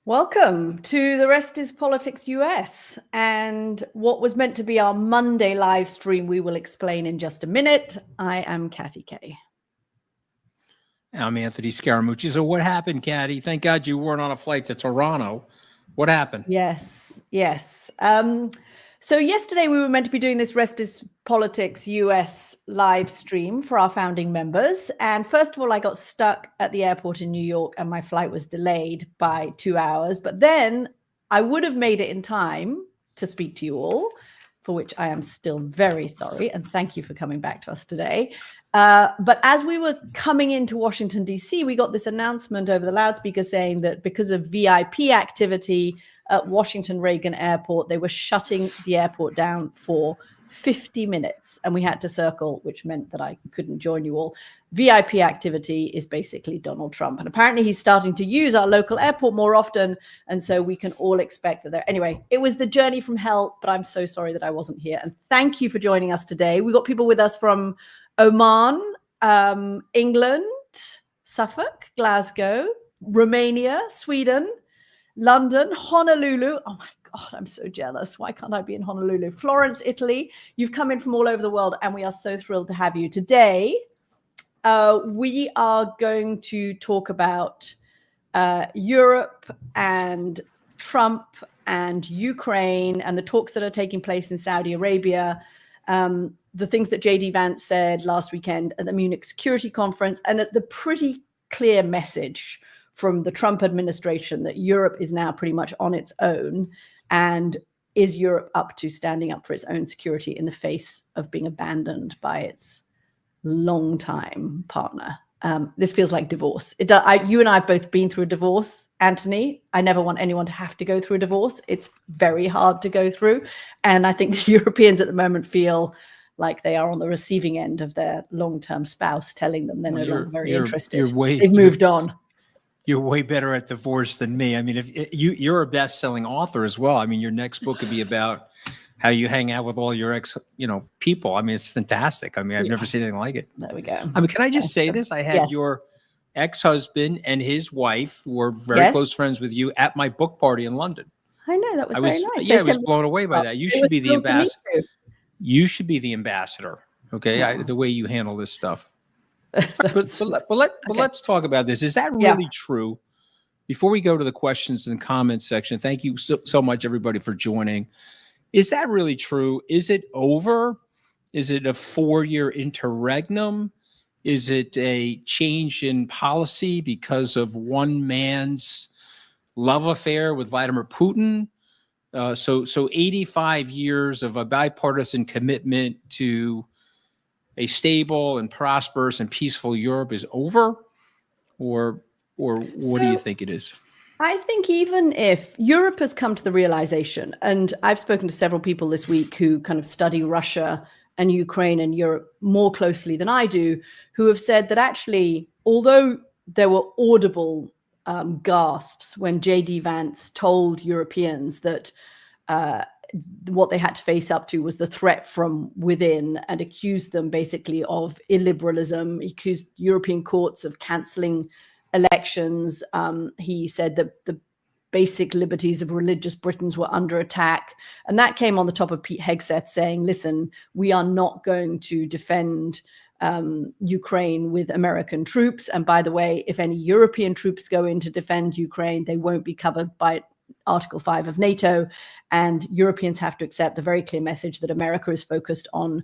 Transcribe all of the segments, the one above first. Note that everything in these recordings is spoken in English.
Welcome to The Rest is Politics US, and what was meant to be our Monday live stream we will explain in just a minute. I am Katty K. I'm Anthony Scaramucci. So what happened, Katty? Thank God you weren't on a flight to Toronto. What happened? Yes. So yesterday we were meant to be doing this Rest is Politics US live stream for our founding members. And first of all, I got stuck at the airport in New York and my flight was delayed by 2 hours. But then I would have made it in time to speak to you all, for which I am still very sorry. And thank you for coming back to us today. But as we were coming into Washington, D.C., we got this announcement over the loudspeaker saying that because of VIP activity at Washington Reagan Airport, they were shutting the airport down for 50 minutes. And we had to circle, which meant that I couldn't join you all. VIP activity is basically Donald Trump. And apparently he's starting to use our local airport more often. And so we can all expect that there. Anyway, it was the journey from hell, but I'm so sorry that I wasn't here. And thank you for joining us today. We got people with us from Oman, England, Suffolk, Glasgow, Romania, Sweden, London, Honolulu. Oh my God, I'm so jealous. Why can't I be in Honolulu? Florence, Italy. You've come in from all over the world and we are so thrilled to have you. Today, we are going to talk about Europe and Trump and Ukraine and the talks that are taking place in Saudi Arabia. The things that J.D Vance said last weekend at the Munich Security Conference, and at the pretty clear message from the Trump administration that Europe is now pretty much on its own. And is Europe up to standing up for its own security in the face of being abandoned by its longtime partner? This feels like divorce. You and I have both been through a divorce, Anthony. I never want anyone to have to go through a divorce. It's very hard to go through. And I think the Europeans at the moment feel like they are on the receiving end of their long-term spouse telling them they're no longer very interested. They've moved on. You're way better at divorce than me. I mean, if you're a best-selling author as well. I mean, your next book could be about how you hang out with all your ex, people. I mean, it's fantastic. I mean, I've never seen anything like it. There we go. I mean, can I just say this? I had your ex-husband and his wife, who were very close friends with you, at my book party in London. I know, that was very nice. Yeah, I was blown away by that. You should be the ambassador. You should be the ambassador. Okay, the way you handle this stuff. But let's talk about this. Is that really true? Before we go to the questions and comments section, thank you so much, everybody, for joining. Is that really true? Is it over? Is it a 4-year interregnum? Is it a change in policy because of one man's love affair with Vladimir Putin? So 85 years of a bipartisan commitment to a stable and prosperous and peaceful Europe is over, or what do you think it is? I think even if Europe has come to the realization, and I've spoken to several people this week who kind of study Russia and Ukraine and Europe more closely than I do, who have said that actually, although there were audible gasps when J.D Vance told Europeans that what they had to face up to was the threat from within, and accused them basically of illiberalism. He accused European courts of cancelling elections. He said that the basic liberties of religious Britons were under attack. And that came on the top of Pete Hegseth saying, listen, we are not going to defend Ukraine with American troops. And by the way, if any European troops go in to defend Ukraine, they won't be covered by Article 5 of NATO, and Europeans have to accept the very clear message that America is focused on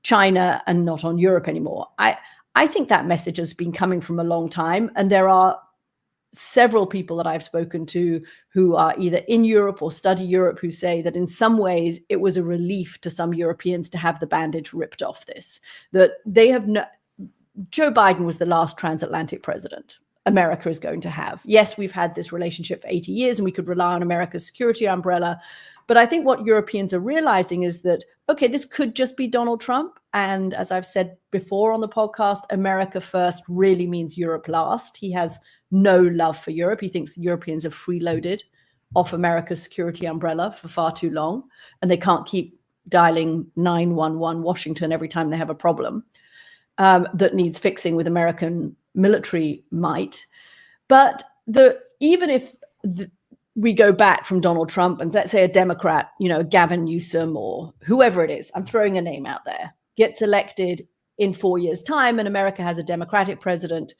China and not on Europe anymore. I think that message has been coming from a long time, and there are several people that I've spoken to who are either in Europe or study Europe who say that in some ways it was a relief to some Europeans to have the bandage ripped off this, that they have Joe Biden was the last transatlantic president America is going to have. Yes, we've had this relationship for 80 years and we could rely on America's security umbrella. But I think what Europeans are realizing is that, okay, this could just be Donald Trump. And as I've said before on the podcast, America first really means Europe last. He has no love for Europe. He thinks the Europeans have freeloaded off America's security umbrella for far too long. And they can't keep dialing 911 Washington every time they have a problem that needs fixing with American military might. But even if we go back from Donald Trump and let's say a Democrat, Gavin Newsom or whoever it is, I'm throwing a name out there, gets elected in 4 years' time and America has a Democratic president,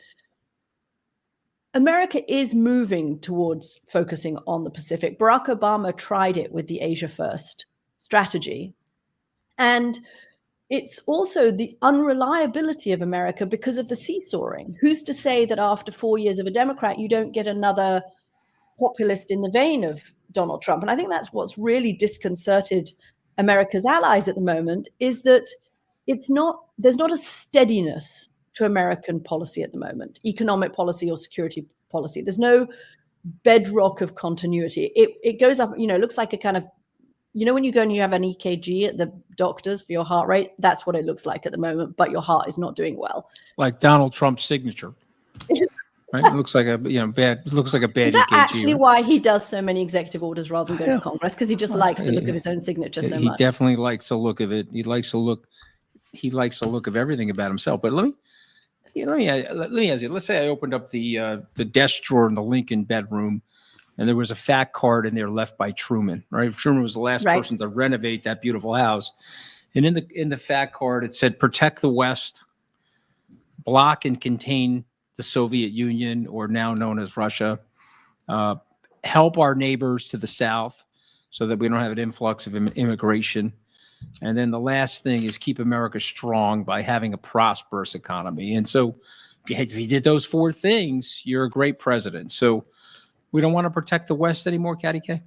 America is moving towards focusing on the Pacific. Barack Obama tried it with the Asia First strategy. And it's also the unreliability of America because of the seesawing. Who's to say that after 4 years of a Democrat, you don't get another populist in the vein of Donald Trump? And I think that's what's really disconcerted America's allies at the moment, is that there's not a steadiness to American policy at the moment, economic policy or security policy. There's no bedrock of continuity. It goes up, it looks like a kind of, when you go and you have an EKG at the doctors for your heart rate, that's what it looks like at the moment, but your heart is not doing well. Like Donald Trump's signature. Right? It looks like a bad EKG. Is that actually why he does so many executive orders rather than go to Congress? Because he just likes the look of his own signature so much. He definitely likes the look of it. He likes the look of everything about himself. But let me ask you. Let's say I opened up the desk drawer in the Lincoln bedroom, and there was a fat card in there left by Truman. Right, Truman was the last person to renovate that beautiful house, and in the fat card it said, "Protect the West, block and contain the Soviet Union, or now known as Russia, help our neighbors to the south, so that we don't have an influx of immigration." And then the last thing is keep America strong by having a prosperous economy. And so if you did those four things, you're a great president. So we don't want to protect the West anymore, Katty K?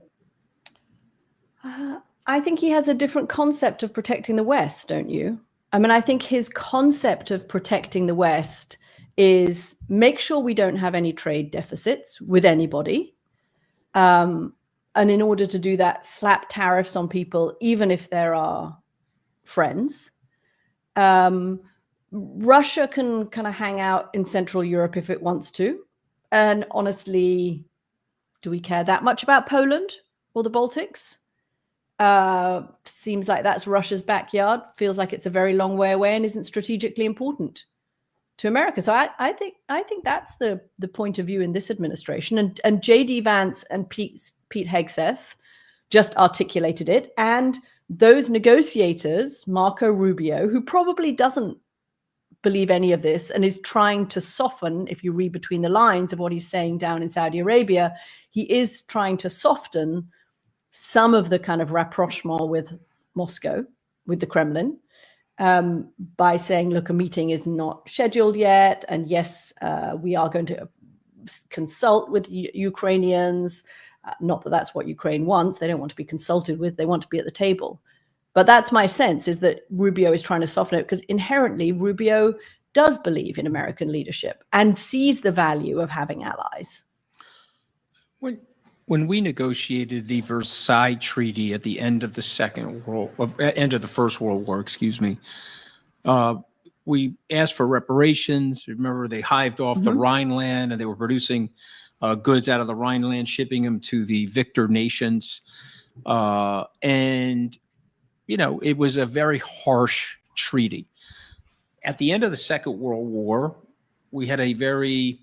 I think he has a different concept of protecting the West, don't you? I mean, I think his concept of protecting the West is make sure we don't have any trade deficits with anybody. And in order to do that, slap tariffs on people, even if there are friends. Russia can kind of hang out in Central Europe if it wants to. And honestly, do we care that much about Poland or the Baltics? Seems like that's Russia's backyard. Feels like it's a very long way away and isn't strategically important to America. So I think that's the point of view in this administration. And J.D. Vance and Pete Hegseth just articulated it. And those negotiators, Marco Rubio, who probably doesn't believe any of this and is trying to soften, if you read between the lines of what he's saying down in Saudi Arabia, he is trying to soften some of the kind of rapprochement with Moscow, with the Kremlin, by saying, look, a meeting is not scheduled yet. And yes, we are going to consult with Ukrainians. Not that that's what Ukraine wants. They don't want to be consulted with. They want to be at the table. But that's my sense, is that Rubio is trying to soften it, because inherently Rubio does believe in American leadership and sees the value of having allies. When we negotiated the Versailles Treaty at the end of the First World War, we asked for reparations. Remember, they hived off the Rhineland, and they were producing goods out of the Rhineland, shipping them to the victor nations. And it was a very harsh treaty. At the end of the Second World War, we had a very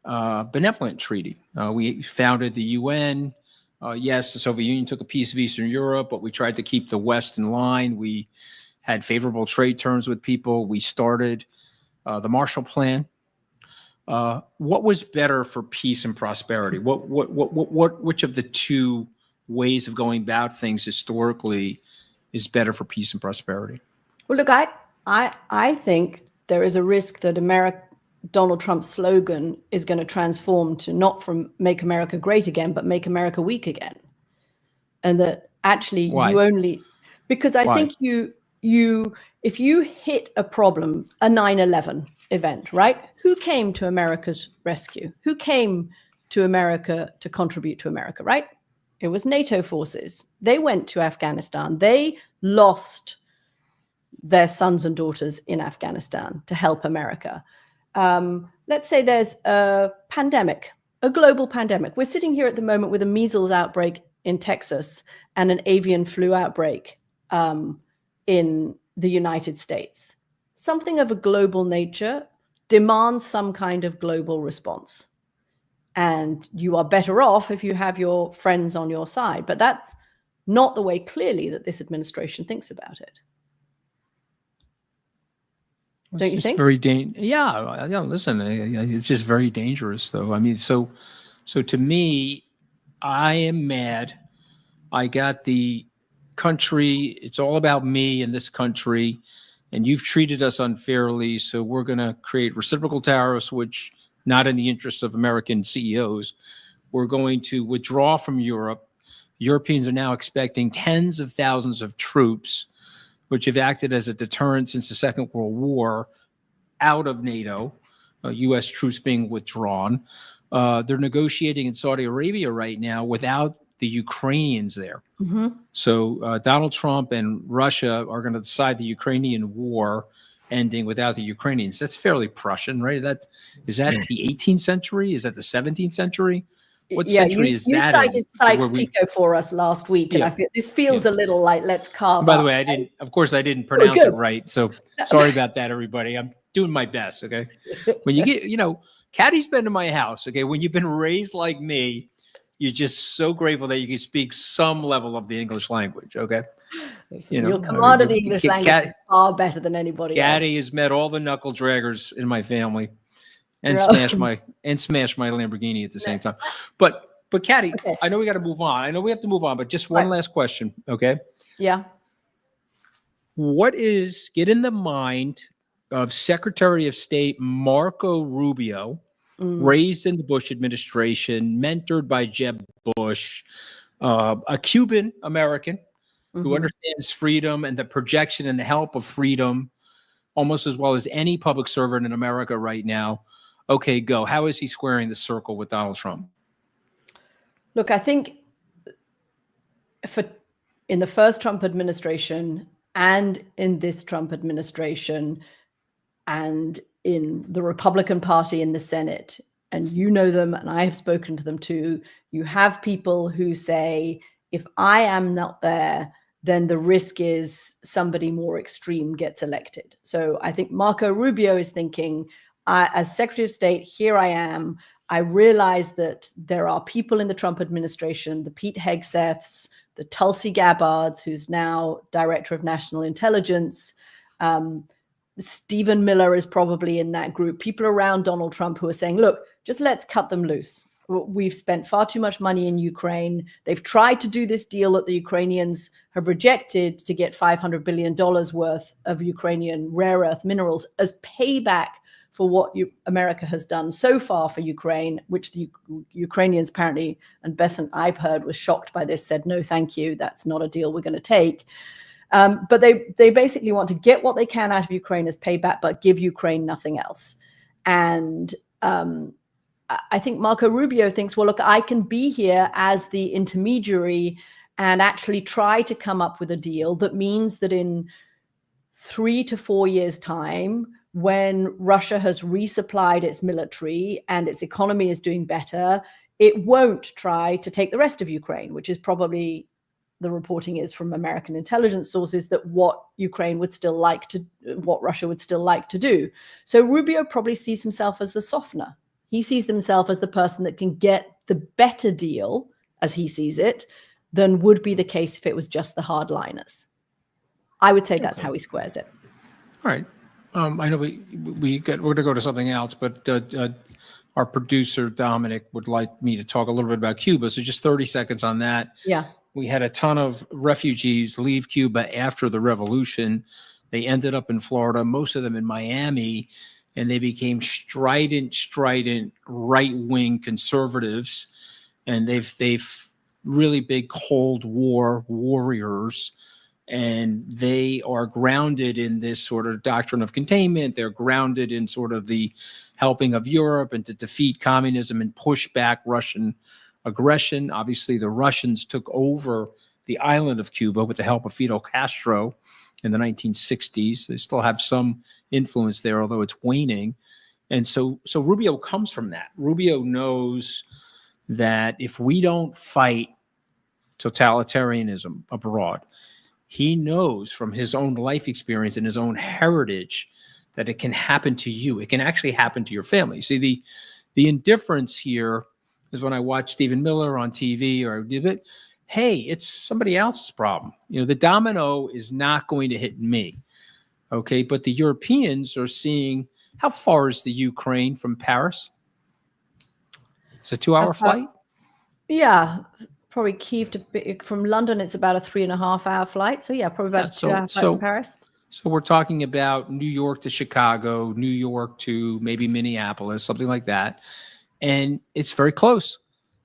benevolent treaty. We founded the UN. Yes, the Soviet Union took a piece of Eastern Europe, but we tried to keep the West in line. We had favorable trade terms with people. We started the Marshall Plan. What was better for peace and prosperity? Which of the two ways of going about things historically is better for peace and prosperity? Well, look, I think there is a risk that Donald Trump's slogan is going to transform to not from make America great again, but make America weak again. And that actually because I think if you hit a problem, a 9/11 event, right? Who came to America's rescue? Who came to America to contribute to America, right? It was NATO forces. They went to Afghanistan. They lost their sons and daughters in Afghanistan to help America. Let's say there's a pandemic, a global pandemic. We're sitting here at the moment with a measles outbreak in Texas and an avian flu outbreak in the United States. Something of a global nature demands some kind of global response. and you are better off if you have your friends on your side. But that's not the way clearly that this administration thinks about it. Don't you think? Very yeah. Listen, it's just very dangerous, though. I mean, so to me, I am mad. I got the country. It's all about me and this country, and you've treated us unfairly. So we're going to create reciprocal tariffs, which not in the interests of American CEOs. We're going to withdraw from Europe. Europeans are now expecting tens of thousands of troops, which have acted as a deterrent since the Second World War, out of NATO, U.S. troops being withdrawn. They're negotiating in Saudi Arabia right now without the Ukrainians there. Mm-hmm. So Donald Trump and Russia are going to decide the Ukrainian war ending without the Ukrainians. That's fairly Prussian, right? Is that the 18th century? Is that the 17th century? What century is that? You cited Sykes-Picot for us last week, and I feel this feels a little like let's carve. By the way, I didn't pronounce it right, so sorry about that, everybody. I'm doing my best. Okay, when you get, Katty's been to my house. Okay, when you've been raised like me, you're just so grateful that you can speak some level of the English language. Okay, your command of the English language is far better than anybody else. Katty has met all the knuckle draggers in my family. And smash my Lamborghini at the same time. But Katty, okay. I know we got to move on. I know we have to move on, but just one last question, okay? Yeah. Get in the mind of Secretary of State Marco Rubio, raised in the Bush administration, mentored by Jeb Bush, a Cuban American who understands freedom and the projection and the help of freedom almost as well as any public servant in America right now. Okay, go. How is he squaring the circle with Donald Trump? Look, I think in the first Trump administration and in this Trump administration and in the Republican Party in the Senate, and you know them and I have spoken to them too, you have people who say, if I am not there, then the risk is somebody more extreme gets elected. So I think Marco Rubio is thinking, as Secretary of State, here I am. I realize that there are people in the Trump administration, the Pete Hegseths, the Tulsi Gabbards, who's now Director of National Intelligence. Stephen Miller is probably in that group. People around Donald Trump who are saying, look, just let's cut them loose. We've spent far too much money in Ukraine. They've tried to do this deal that the Ukrainians have rejected to get $500 billion worth of Ukrainian rare earth minerals as payback for what America has done so far for Ukraine, which the Ukrainians apparently, and Besant I've heard was shocked by this, said, no, thank you. That's not a deal we're going to take. But they basically want to get what they can out of Ukraine as payback, but give Ukraine nothing else. And I think Marco Rubio thinks, well, look, I can be here as the intermediary and actually try to come up with a deal that means that in 3 to 4 years' time, when Russia has resupplied its military and its economy is doing better, it won't try to take the rest of Ukraine, which is probably the reporting is from American intelligence sources that what Russia would still like to do. So Rubio probably sees himself as the softener. He sees himself as the person that can get the better deal, as he sees it, than would be the case if it was just the hardliners. I would say that's how he squares it. All right. I know we're going to go to something else, but our producer, Dominic, would like me to talk a little bit about Cuba. So just 30 seconds on that. Yeah. We had a ton of refugees leave Cuba after the revolution. They ended up in Florida, most of them in Miami, and they became strident right-wing conservatives. And they've really big Cold War warriors. And they are grounded in this sort of doctrine of containment. They're grounded in sort of the helping of Europe and to defeat communism and push back Russian aggression. Obviously, the Russians took over the island of Cuba with the help of Fidel Castro in the 1960s. They still have some influence there, although it's waning. And so Rubio comes from that. Rubio knows that if we don't fight totalitarianism abroad, he knows from his own life experience and his own heritage that it can happen to you. It can actually happen to your family. See, the indifference here is when I watch Stephen Miller on TV or hey, it's somebody else's problem. The domino is not going to hit me. Okay. But the Europeans are seeing, how far is the Ukraine from Paris? It's a 2-hour flight. Yeah. Probably Kyiv from London. It's about a 3.5-hour flight. So yeah, probably about a 2-hour flight from Paris. So we're talking about New York to Chicago, New York to maybe Minneapolis, something like that. And it's very close.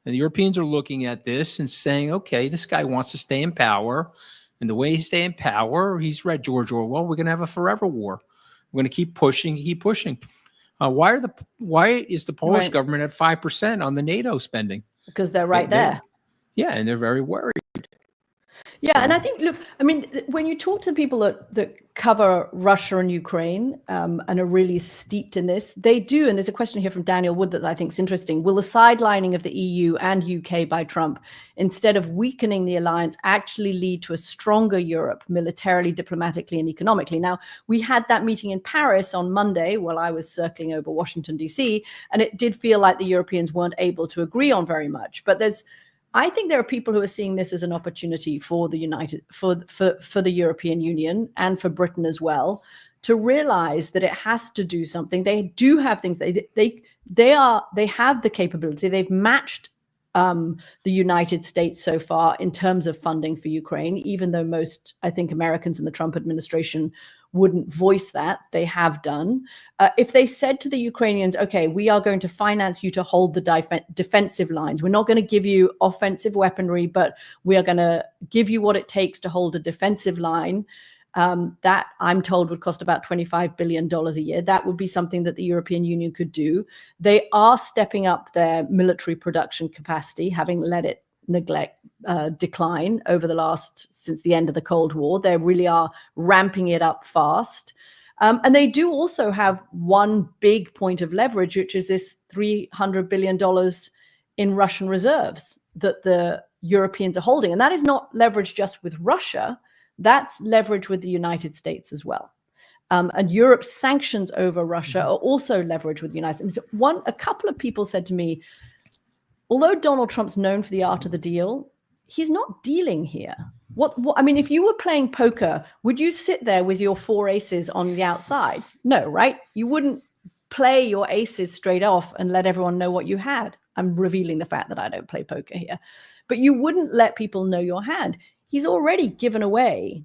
And the Europeans are looking at this and saying, okay, this guy wants to stay in power. And the way he stay in power, he's read George Orwell, we're going to have a forever war. We're going to keep pushing. Why is the Polish government at 5% on the NATO spending? Because they're right there. Yeah, and they're very worried. Yeah, and I think, look, I mean, when you talk to people that cover Russia and Ukraine and are really steeped in this, they do, and there's a question here from Daniel Wood that I think is interesting. Will the sidelining of the EU and UK by Trump, instead of weakening the alliance, actually lead to a stronger Europe militarily, diplomatically, and economically? Now, we had that meeting in Paris on Monday while I was circling over Washington, D.C., and it did feel like the Europeans weren't able to agree on very much. But I think there are people who are seeing this as an opportunity for the the European Union and for Britain as well, to realize that it has to do something. They do have things. They have the capability. They've matched the United States so far in terms of funding for Ukraine, even though most, I think, Americans in the Trump administration wouldn't voice that. They have done. If they said to the Ukrainians, okay, we are going to finance you to hold the defensive lines. We're not going to give you offensive weaponry, but we are going to give you what it takes to hold a defensive line. That, I'm told, would cost about $25 billion a year. That would be something that the European Union could do. They are stepping up their military production capacity, having let it decline over since the end of the Cold War. They really are ramping it up fast. And they do also have one big point of leverage, which is this $300 billion in Russian reserves that the Europeans are holding. And that is not leverage just with Russia. That's leverage with the United States as well. And Europe's sanctions over Russia are also leverage with the United States. A couple of people said to me, although Donald Trump's known for the art of the deal, he's not dealing here. I mean, if you were playing poker, would you sit there with your 4 aces on the outside? No, right? You wouldn't play your aces straight off and let everyone know what you had. I'm revealing the fact that I don't play poker here. But you wouldn't let people know your hand. He's already given away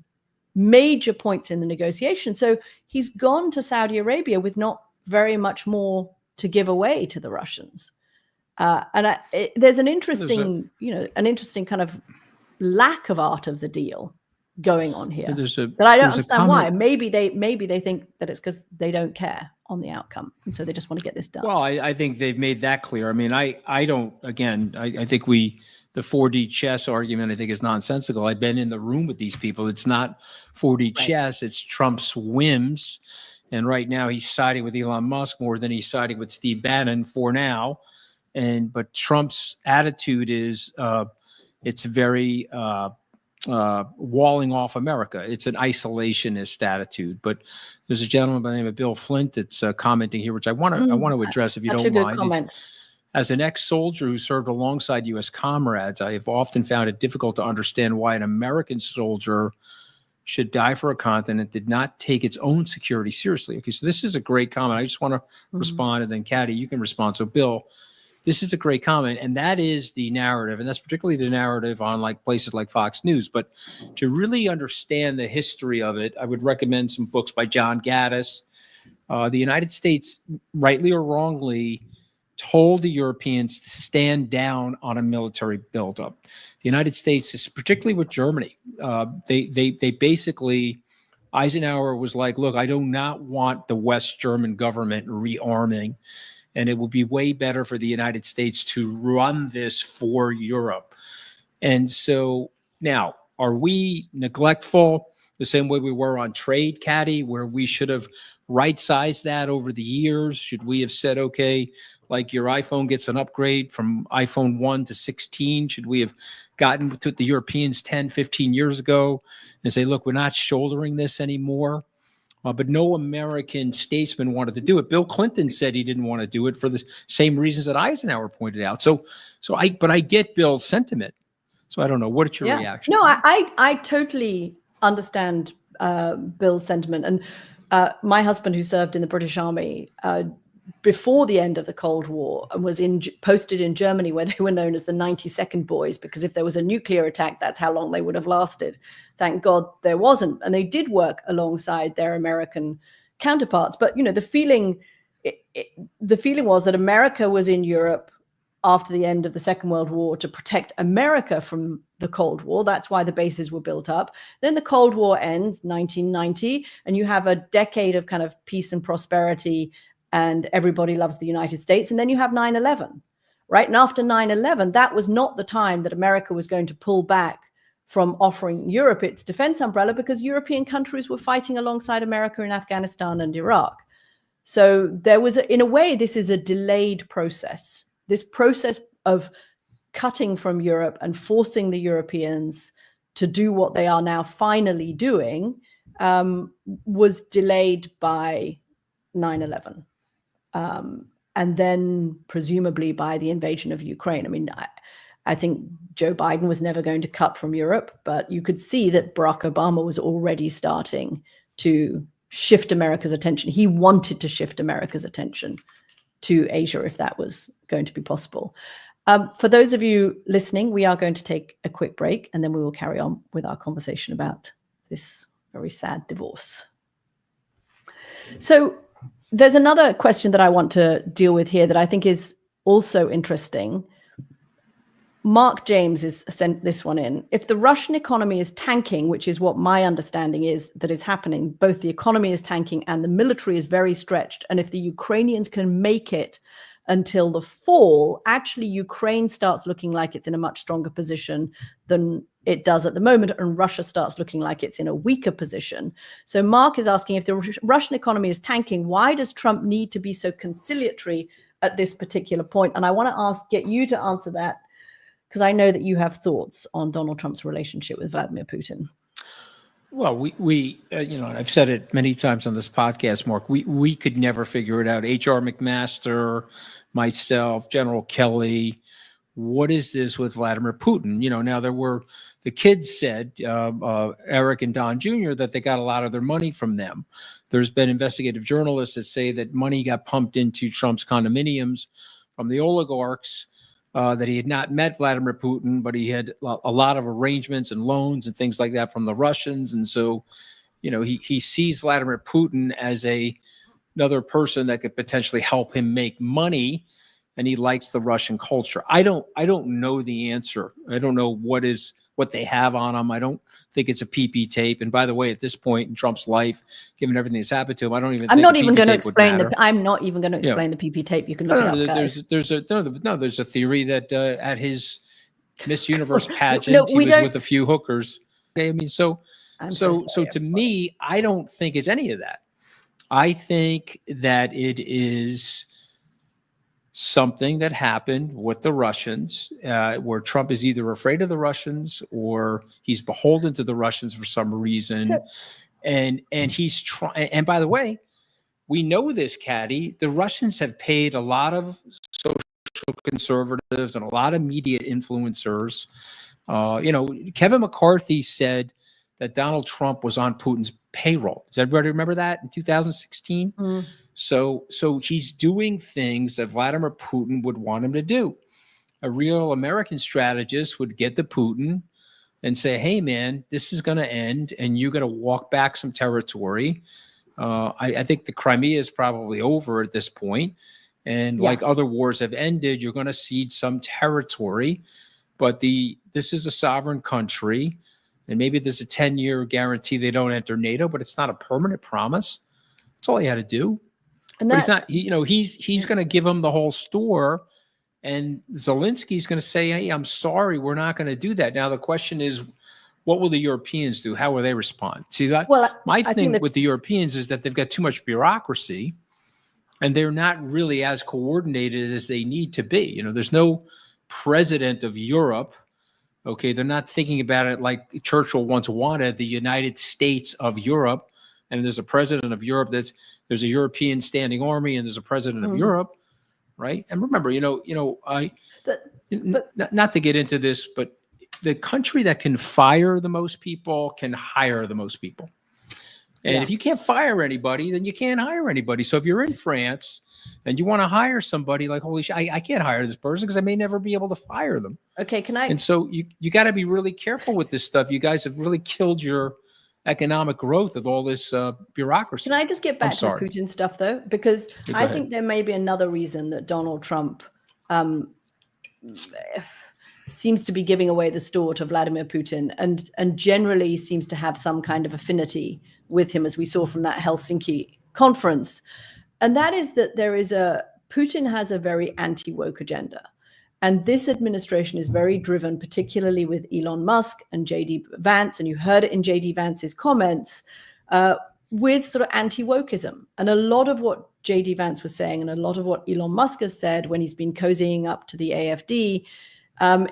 major points in the negotiation. So he's gone to Saudi Arabia with not very much more to give away to the Russians. There's an interesting, an interesting kind of lack of art of the deal going on here that I don't understand why. Maybe they think that it's because they don't care on the outcome, and so they just want to get this done. Well, I think they've made that clear. I mean, I don't. Again, I think the 4D chess argument, I think, is nonsensical. I've been in the room with these people. It's not 4D chess. It's Trump's whims, and right now he's siding with Elon Musk more than he's siding with Steve Bannon for now. But Trump's attitude is it's very walling off America. It's an isolationist attitude. But there's a gentleman by the name of Bill Flint that's commenting here, which I want to address if you don't mind. As an ex-soldier who served alongside U.S. comrades, I have often found it difficult to understand why an American soldier should die for a continent that did not take its own security seriously. Okay, so this is a great comment. I just want to respond, and then Katty, you can respond. So Bill, this is a great comment, and that is the narrative, and that's particularly the narrative on places like Fox News. But to really understand the history of it, I would recommend some books by John Gaddis. The United States, rightly or wrongly, told the Europeans to stand down on a military buildup. The United States, particularly with Germany, they basically, Eisenhower was like, look, I do not want the West German government rearming, and it will be way better for the United States to run this for Europe. And so now, are we neglectful the same way we were on trade, Katty, where we should have right-sized that over the years? Should we have said, okay, like your iPhone gets an upgrade from iPhone 1 to 16? Should we have gotten to the Europeans 10, 15 years ago and say, look, we're not shouldering this anymore? but no American statesman wanted to do it. Bill Clinton said he didn't want to do it for the same reasons that Eisenhower pointed out. But I get Bill's sentiment. So I don't know. What's your reaction? No, I totally understand Bill's sentiment. And my husband, who served in the British Army before the end of the Cold War and was posted in Germany, where they were known as the 92nd Boys, because if there was a nuclear attack, that's how long they would have lasted. Thank God there wasn't. And they did work alongside their American counterparts. But, the feeling was that America was in Europe after the end of the Second World War to protect America from the Cold War. That's why the bases were built up. Then the Cold War ends, 1990, and you have a decade of kind of peace and prosperity, and everybody loves the United States. And then you have 9/11, right? And after 9/11, that was not the time that America was going to pull back from offering Europe its defense umbrella, because European countries were fighting alongside America in Afghanistan and Iraq. So there was, in a way, this is a delayed process. This process of cutting from Europe and forcing the Europeans to do what they are now finally doing was delayed by 9/11. And then presumably by the invasion of Ukraine. I mean, I think Joe Biden was never going to cut from Europe, but you could see that Barack Obama was already starting to shift America's attention. He wanted to shift America's attention to Asia if that was going to be possible. For those of you listening, we are going to take a quick break, and then we will carry on with our conversation about this very sad divorce. So there's another question that I want to deal with here that I think is also interesting. Mark James has sent this one in. If the Russian economy is tanking, which is what my understanding is that is happening, both the economy is tanking and the military is very stretched. And if the Ukrainians can make it until the fall, actually Ukraine starts looking like it's in a much stronger position than it does at the moment, and Russia starts looking like it's in a weaker position. So Mark is asking, if the Russian economy is tanking, why does Trump need to be so conciliatory at this particular point? And I want to get you to answer that, because I know that you have thoughts on Donald Trump's relationship with Vladimir Putin. Well, we I've said it many times on this podcast, Mark, we could never figure it out. H.R. McMaster, myself, General Kelly, what is this with Vladimir Putin? Now the kids said, Eric and Don Jr., that they got a lot of their money from them. There's been investigative journalists that say that money got pumped into Trump's condominiums from the oligarchs, that he had not met Vladimir Putin, but he had a lot of arrangements and loans and things like that from the Russians. And so, he sees Vladimir Putin as another person that could potentially help him make money, and he likes the Russian culture. I don't know the answer. I don't know what they have on him. I don't think it's a PP tape. And by the way, at this point in Trump's life, given everything that's happened to him, I'm not even going to explain the PP tape. You can look it up, guys. There's a theory that at his Miss Universe pageant, he was with a few hookers. I mean, so to me, I don't think it's any of that. I think that it is something that happened with the Russians, where Trump is either afraid of the Russians or he's beholden to the Russians for some reason. And he's trying. And by the way, we know this, Katty. The Russians have paid a lot of social conservatives and a lot of media influencers. Kevin McCarthy said that Donald Trump was on Putin's payroll. Does everybody remember that in 2016? Mm. So he's doing things that Vladimir Putin would want him to do. A real American strategist would get to Putin and say, hey, man, this is going to end, and you're going to walk back some territory. I think the Crimea is probably over at this point. And like other wars have ended, you're going to cede some territory. But this is a sovereign country, and maybe there's a 10-year guarantee they don't enter NATO, but it's not a permanent promise. That's all he had to do. And but he's going to give him the whole store, and Zelensky's going to say, hey, I'm sorry, we're not going to do that. Now, the question is, what will the Europeans do? How will they respond? See, my thing with the Europeans is that they've got too much bureaucracy, and they're not really as coordinated as they need to be. There's no president of Europe. Okay, they're not thinking about it like Churchill once wanted, the United States of Europe. and there's a president of Europe. There's a European standing army, and there's a president of Europe, right? And remember, not to get into this, but the country that can fire the most people can hire the most people. And if you can't fire anybody, then you can't hire anybody. So if you're in France and you want to hire somebody, like, holy shit, I can't hire this person because I may never be able to fire them. Okay, can I? And so you got to be really careful with this stuff. You guys have really killed your economic growth with all this bureaucracy. Can I just get back to the Putin stuff, though? Because I think there may be another reason that Donald Trump seems to be giving away the store to Vladimir Putin and generally seems to have some kind of affinity with him, as we saw from that Helsinki conference. And that is that Putin has a very anti-woke agenda. And this administration is very driven, particularly with Elon Musk and J.D. Vance, and you heard it in J.D. Vance's comments, with sort of anti-wokeism. And a lot of what J.D. Vance was saying and a lot of what Elon Musk has said when he's been cozying up to the AfD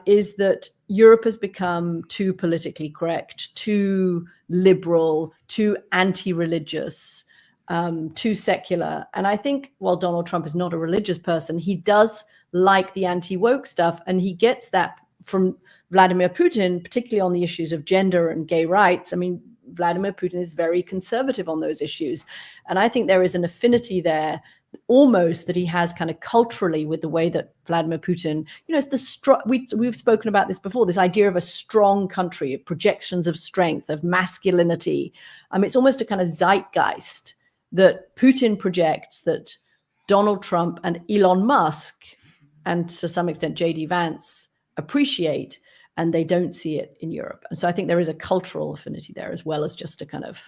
is that Europe has become too politically correct, too liberal, too anti-religious, too secular. And I think while Donald Trump is not a religious person, he does like the anti-woke stuff. And he gets that from Vladimir Putin, particularly on the issues of gender and gay rights. I mean, Vladimir Putin is very conservative on those issues. And I think there is an affinity there almost that he has kind of culturally with the way that Vladimir Putin, it's the we've spoken about this before, this idea of a strong country, of projections of strength, of masculinity. It's almost a kind of zeitgeist that Putin projects that Donald Trump and Elon Musk, and to some extent J.D. Vance, appreciate, and they don't see it in Europe. And so I think there is a cultural affinity there, as well as just a kind of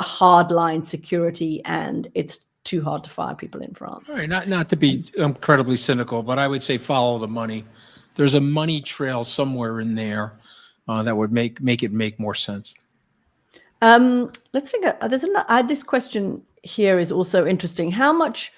hardline security, and it's too hard to fire people in France. All right, not to be incredibly cynical, but I would say follow the money. There's a money trail somewhere in there that would make it make more sense. Let's think. This question here is also interesting. How much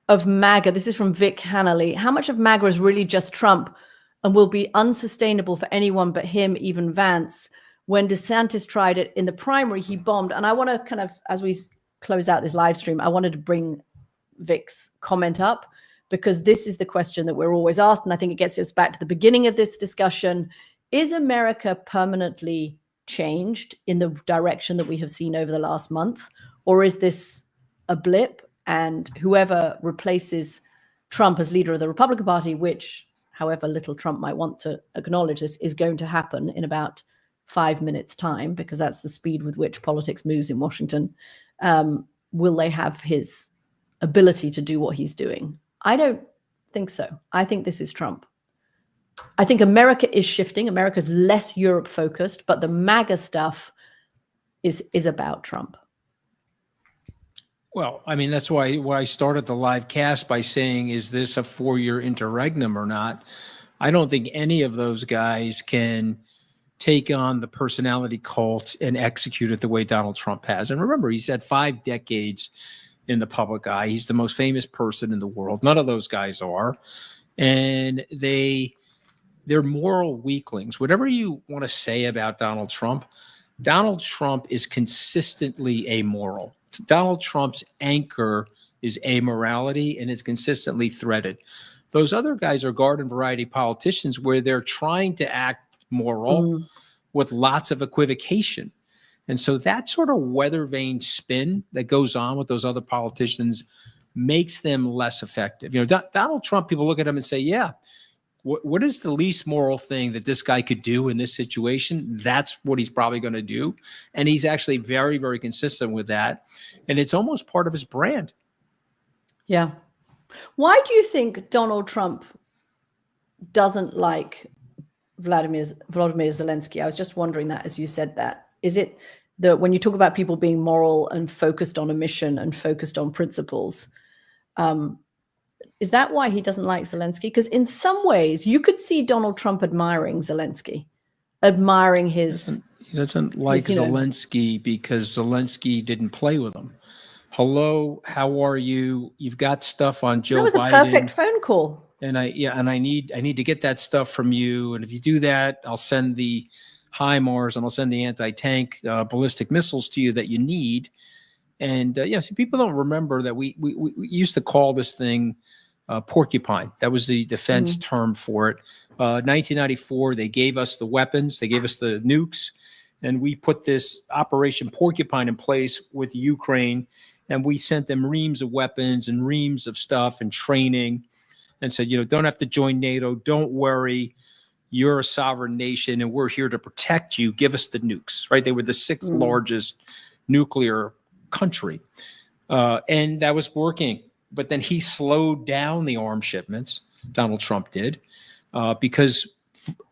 of MAGA? This is from Vic Hannelly. How much of MAGA is really just Trump, and will be unsustainable for anyone but him, even Vance? When DeSantis tried it in the primary, he bombed. And I want to kind of, as we close out this live stream, I wanted to bring Vic's comment up, because this is the question that we're always asked. And I think it gets us back to the beginning of this discussion. Is America permanently changed in the direction that we have seen over the last month? Or is this a blip, and whoever replaces Trump as leader of the Republican Party, which however little Trump might want to acknowledge this, is going to happen in about 5 minutes time, because that's the speed with which politics moves in Washington. Will they have his ability to do what he's doing? I don't think so. I think this is Trump. I think America is shifting. America's less Europe focused, but the MAGA stuff is about Trump. Well, I mean, that's why I started the live cast by saying, is this a 4-year interregnum or not? I don't think any of those guys can take on the personality cult and execute it the way Donald Trump has. And remember, he's had 5 decades in the public eye. He's the most famous person in the world. None of those guys are. And they're moral weaklings. Whatever you want to say about Donald Trump is consistently amoral. Donald Trump's anchor is amorality, and it's consistently threaded. Those other guys are garden variety politicians where they're trying to act moral with lots of equivocation. And so that sort of weather vane spin that goes on with those other politicians makes them less effective. Donald Trump, people look at him and say, yeah, what is the least moral thing that this guy could do in this situation? That's what he's probably going to do. And he's actually very, very consistent with that. And it's almost part of his brand. Yeah. Why do you think Donald Trump doesn't like Vladimir Zelensky? I was just wondering that as you said that. Is it that when you talk about people being moral and focused on a mission and focused on principles, is that why he doesn't like Zelensky? Because in some ways, you could see Donald Trump admiring Zelensky, admiring his... He doesn't like Zelensky because Zelensky didn't play with him. Hello, how are you? You've got stuff on Joe Biden. That was a perfect phone call. And I need to get that stuff from you. And if you do that, I'll send the HIMARS, and I'll send the anti-tank ballistic missiles to you that you need. And see, people don't remember that we used to call this thing porcupine. That was the defense term for it. 1994, they gave us the weapons, they gave us the nukes, and we put this Operation Porcupine in place with Ukraine, and we sent them reams of weapons and reams of stuff and training, and said, don't have to join NATO, don't worry, you're a sovereign nation, and we're here to protect you. Give us the nukes, right? They were the sixth largest nuclear country, and that was working. But then he slowed down the arms shipments, Donald Trump did, because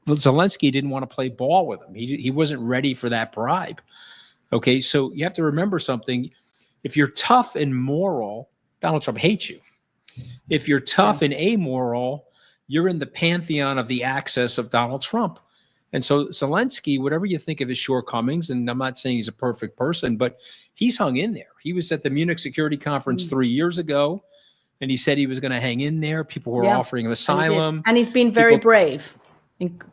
Zelensky didn't want to play ball with him. He wasn't ready for that bribe. Okay, so you have to remember something. If you're tough and moral, Donald Trump hates you. If you're tough and amoral, you're in the pantheon of the axis of Donald Trump. And so Zelensky, whatever you think of his shortcomings, and I'm not saying he's a perfect person, but he's hung in there. He was at the Munich Security Conference 3 years ago, and he said he was going to hang in there. People were offering him asylum. And he's been very brave,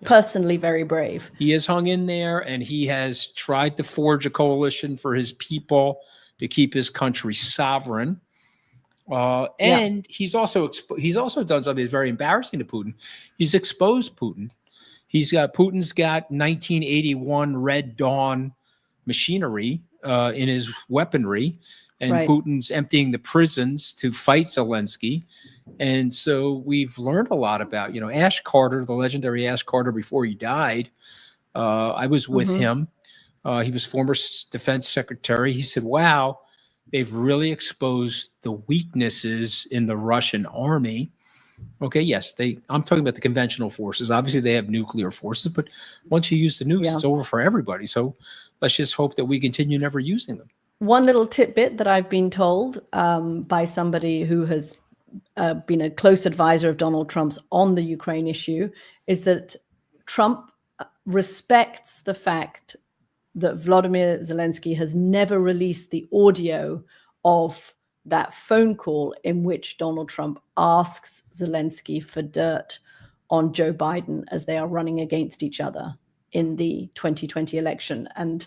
personally very brave. He has hung in there, and he has tried to forge a coalition for his people to keep his country sovereign. And he's also done something that's very embarrassing to Putin. He's exposed Putin. Putin's got 1981 Red Dawn machinery in his weaponry, and Putin's emptying the prisons to fight Zelensky. And so we've learned a lot about, Ash Carter, the legendary Ash Carter, before he died. I was with him. He was former defense secretary. He said, wow, they've really exposed the weaknesses in the Russian army. Okay, yes, I'm talking about the conventional forces. Obviously, they have nuclear forces, but once you use the nukes, it's over for everybody. So let's just hope that we continue never using them. One little tidbit that I've been told by somebody who has been a close advisor of Donald Trump's on the Ukraine issue is that Trump respects the fact that Volodymyr Zelensky has never released the audio of that phone call in which Donald Trump asks Zelensky for dirt on Joe Biden as they are running against each other in the 2020 election. And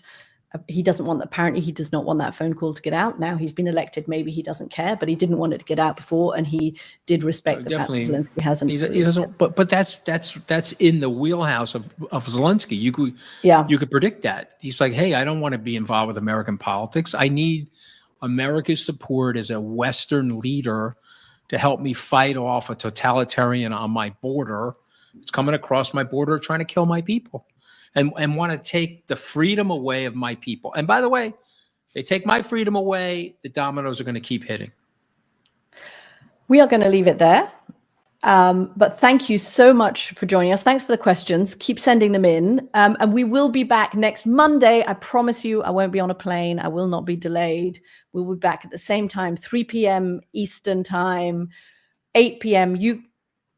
he does not want that phone call to get out. Now he's been elected. Maybe he doesn't care, but he didn't want it to get out before. And he did respect the fact that Zelensky hasn't. He doesn't, but that's in the wheelhouse of Zelensky. You could predict that. He's like, hey, I don't want to be involved with American politics. I need America's support as a Western leader to help me fight off a totalitarian on my border. It's coming across my border trying to kill my people and want to take the freedom away of my people. And by the way, they take my freedom away, the dominoes are going to keep hitting. We are going to leave it there. But thank you so much for joining us. Thanks for the questions. Keep sending them in. And we will be back next Monday. I promise you, I won't be on a plane. I will not be delayed. We'll be back at the same time, 3 p.m. Eastern time, 8 p.m.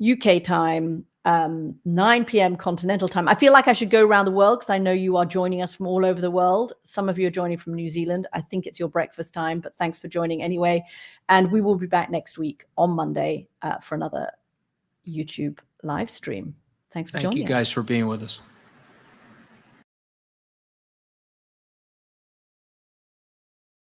UK time, 9 p.m. continental time. I feel like I should go around the world because I know you are joining us from all over the world. Some of you are joining from New Zealand. I think it's your breakfast time, but thanks for joining anyway. And we will be back next week on Monday for another YouTube live stream. Thank you guys for being with us.